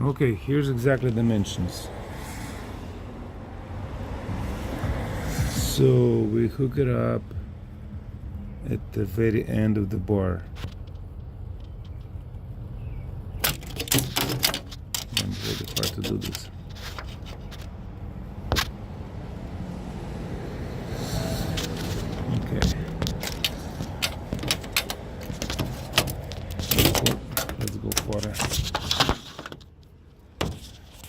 Okay, here's exactly dimensions. So we hook it up at the very end of the bar. And it's really hard to do this. Okay. Let's go further.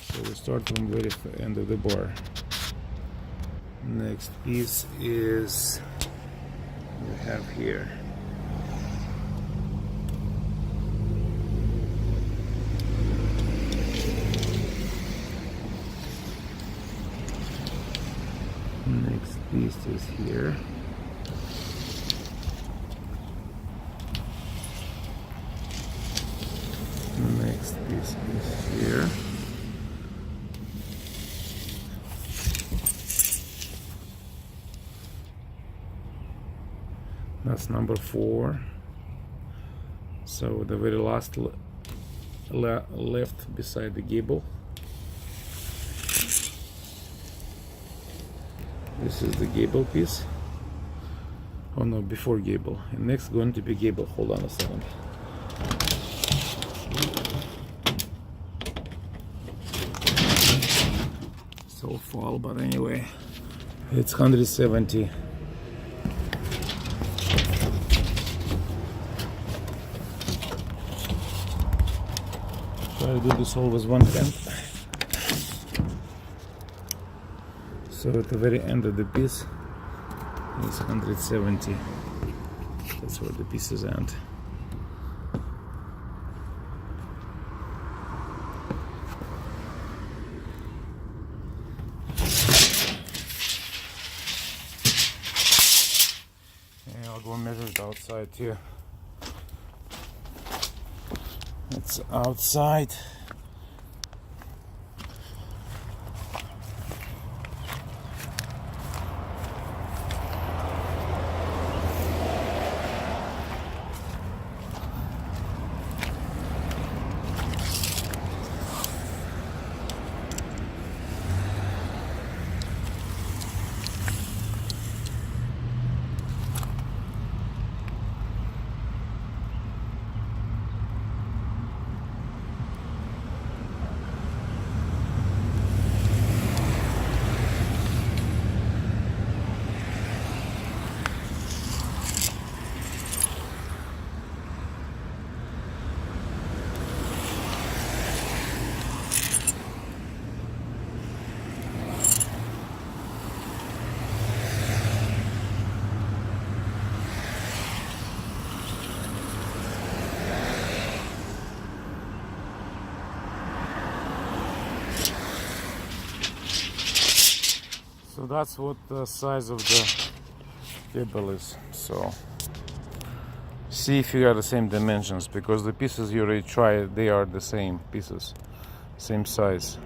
So we start from the very end of the bar. Next piece is we have here. Next piece is here. Next piece is here. That's number 4. So the very last left beside the gable. This is the gable piece. Oh no, before gable. And next going to be gable. Hold on a second. So fall, but anyway, it's 170. Try to do this always 1/10. So at the very end of the piece is 170. That's where the pieces end. And I'll go measure it outside too. It's outside. So that's what the size of the cable is. So see if you got the same dimensions, because the pieces you already tried, they are the same pieces, same size.